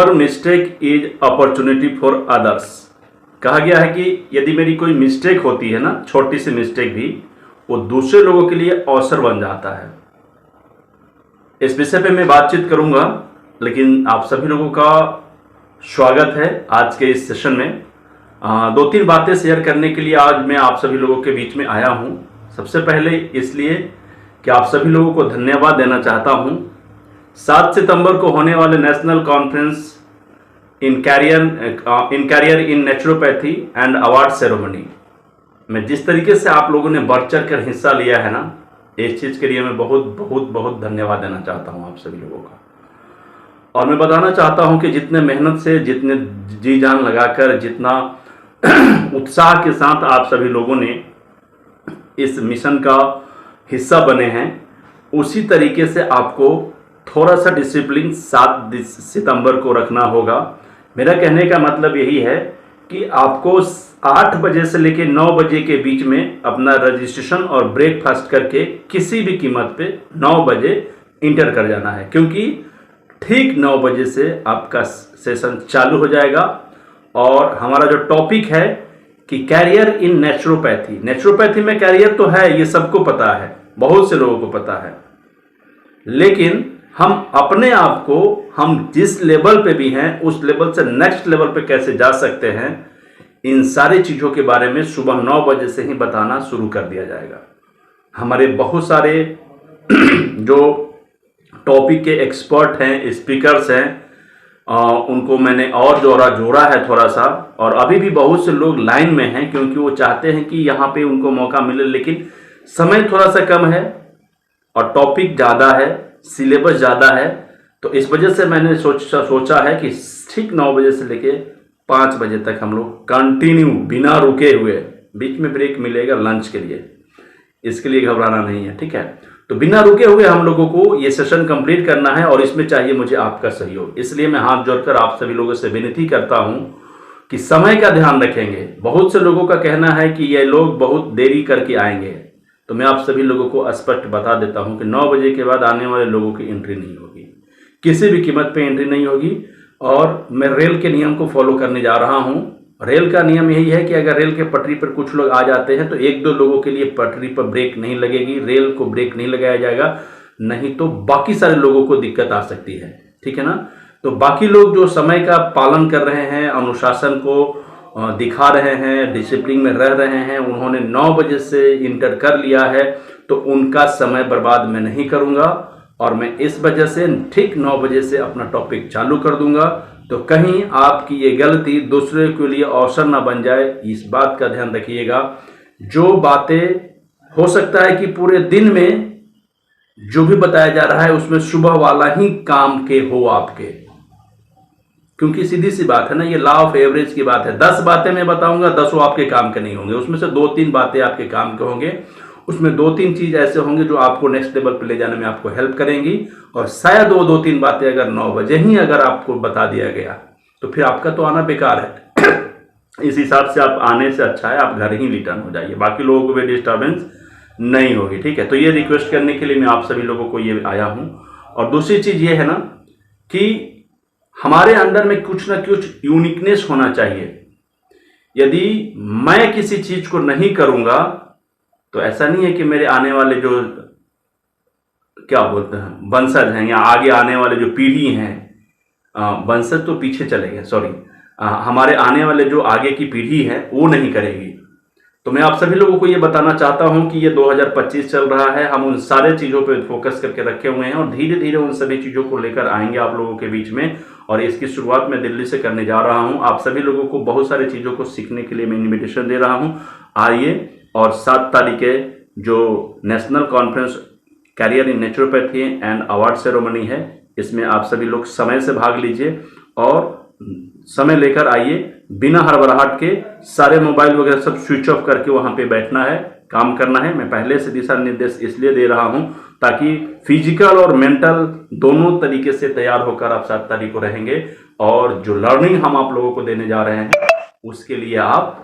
Our mistake is opportunity for others. कहा गया है कि यदि मेरी कोई मिस्टेक होती है ना, छोटी सी मिस्टेक भी, वो दूसरे लोगों के लिए अवसर बन जाता है। इस विषय पे मैं बातचीत करूंगा, लेकिन आप सभी लोगों का स्वागत है आज के इस सेशन में। दो तीन बातें शेयर करने के लिए आज मैं आप सभी लोगों के बीच में आया हूं। सबसे पहले इसलिए कि आप सभी लोगों को धन्यवाद देना चाहता हूं। 7 सितंबर को होने वाले national conference in career in naturopathy and award ceremony में जिस तरीके से आप लोगों ने बढ़ चढ़ कर हिस्सा लिया है ना, इस चीज़ के लिए मैं बहुत बहुत बहुत धन्यवाद देना चाहता हूं आप सभी लोगों का। और मैं बताना चाहता हूं कि जितने मेहनत से, जितने जी जान लगाकर, जितना उत्साह के साथ आप सभी लोगों ने इस मिशन का हिस्सा बने हैं, उसी तरीके से आपको थोड़ा सा डिसिप्लिन 7 सितंबर को रखना होगा। मेरा कहने का मतलब यही है कि आपको 8 बजे से लेकर 9 बजे के बीच में अपना रजिस्ट्रेशन और ब्रेकफास्ट करके किसी भी कीमत पे 9 बजे इंटर कर जाना है, क्योंकि ठीक 9 बजे से आपका सेशन चालू हो जाएगा। और हमारा जो टॉपिक है कि कैरियर इन नेचुरोपैथी, नेचुरोपैथी में कैरियर तो है, ये सबको पता है, बहुत से लोगों को पता है, लेकिन हम अपने आप को, हम जिस लेवल पे भी हैं उस लेवल से नेक्स्ट लेवल पे कैसे जा सकते हैं, इन सारी चीज़ों के बारे में सुबह 9 बजे से ही बताना शुरू कर दिया जाएगा। हमारे बहुत सारे जो टॉपिक के एक्सपर्ट हैं, स्पीकर्स हैं, उनको मैंने और जोड़ा है थोड़ा सा। और अभी भी बहुत से लोग लाइन में हैं, क्योंकि वो चाहते हैं कि यहाँ पे उनको मौका मिले, लेकिन समय थोड़ा सा कम है और टॉपिक ज़्यादा है, सिलेबस ज़्यादा है। तो इस वजह से मैंने सोचा है कि ठीक 9 बजे से लेके 5 बजे तक हम लोग कंटिन्यू बिना रुके हुए, बीच में ब्रेक मिलेगा लंच के लिए, इसके लिए घबराना नहीं है, ठीक है। तो बिना रुके हुए हम लोगों को ये सेशन कंप्लीट करना है और इसमें चाहिए मुझे आपका सहयोग। इसलिए मैं हाथ जोड़कर आप सभी लोगों से विनती करता हूं कि समय का ध्यान रखेंगे। बहुत से लोगों का कहना है कि ये लोग बहुत देरी करके आएंगे, तो मैं आप सभी लोगों को स्पष्ट बता देता हूं कि 9 बजे के बाद आने वाले लोगों की एंट्री नहीं होगी, किसी भी कीमत पे एंट्री नहीं होगी। और मैं रेल के नियम को फॉलो करने जा रहा हूं। रेल का नियम यही है कि अगर रेल के पटरी पर कुछ लोग आ जाते हैं तो 1-2 लोगों के लिए पटरी पर ब्रेक नहीं लगेगी, रेल को ब्रेक नहीं लगाया जाएगा, नहीं तो बाकी सारे लोगों को दिक्कत आ सकती है, ठीक है ना। तो बाकी लोग जो समय का पालन कर रहे हैं, अनुशासन को दिखा रहे हैं, डिसिप्लिन में रह रहे हैं, उन्होंने 9 बजे से इंटर कर लिया है, तो उनका समय बर्बाद मैं नहीं करूंगा और मैं इस वजह से ठीक 9 बजे से अपना टॉपिक चालू कर दूंगा। तो कहीं आपकी ये गलती दूसरे के लिए अवसर ना बन जाए, इस बात का ध्यान रखिएगा। जो बातें हो सकता है कि पूरे दिन में जो भी बताया जा रहा है उसमें सुबह वाला ही काम के हो आपके, क्योंकि सीधी सी बात है ना, ये लॉ ऑफ एवरेज की बात है। 10 बातें मैं बताऊंगा, 10 आपके काम के नहीं होंगे, उसमें से 2-3 बातें आपके काम के होंगे, उसमें 2-3 चीज ऐसे होंगे जो आपको नेक्स्ट लेवल पे ले जाने में आपको हेल्प करेंगी। और शायद वो 2-3 बातें अगर 9 बजे ही अगर आपको बता दिया गया तो फिर आपका तो आना बेकार है। इस हिसाब से आप आने से अच्छा है आप घर ही रिटर्न हो जाइए, बाकी लोगों को भी डिस्टर्बेंस नहीं होगी, ठीक है। तो ये रिक्वेस्ट करने के लिए मैं आप सभी लोगों को ये आया हूं। और दूसरी चीज ये है ना कि हमारे अंदर में कुछ ना कुछ यूनिकनेस होना चाहिए। यदि मैं किसी चीज को नहीं करूंगा तो ऐसा नहीं है कि मेरे आने वाले जो क्या बोलते हैं वंशज हैं या आगे आने वाले जो पीढ़ी हैं, वंशज तो पीछे चले गए, सॉरी, हमारे आने वाले जो आगे की पीढ़ी है वो नहीं करेगी। तो मैं आप सभी लोगों को ये बताना चाहता हूं कि ये 2025 चल रहा है, हम उन सारे चीज़ों पे फोकस करके रखे हुए हैं और धीरे धीरे उन सभी चीज़ों को लेकर आएंगे आप लोगों के बीच में। और इसकी शुरुआत मैं दिल्ली से करने जा रहा हूं। आप सभी लोगों को बहुत सारी चीज़ों को सीखने के लिए मैं इन्विटेशन दे रहा हूं, आइए। और 7 तारीख जो national conference career in naturopathy and award ceremony है, इसमें आप सभी लोग समय से भाग लीजिए और समय लेकर आइए, बिना हड़बड़ाहट के। सारे मोबाइल वगैरह सब स्विच ऑफ करके वहां पे बैठना है, काम करना है। मैं पहले से दिशा निर्देश इसलिए दे रहा हूं ताकि फिजिकल और मेंटल दोनों तरीके से तैयार होकर आप 7 तारीख को रहेंगे। और जो लर्निंग हम आप लोगों को देने जा रहे हैं उसके लिए आप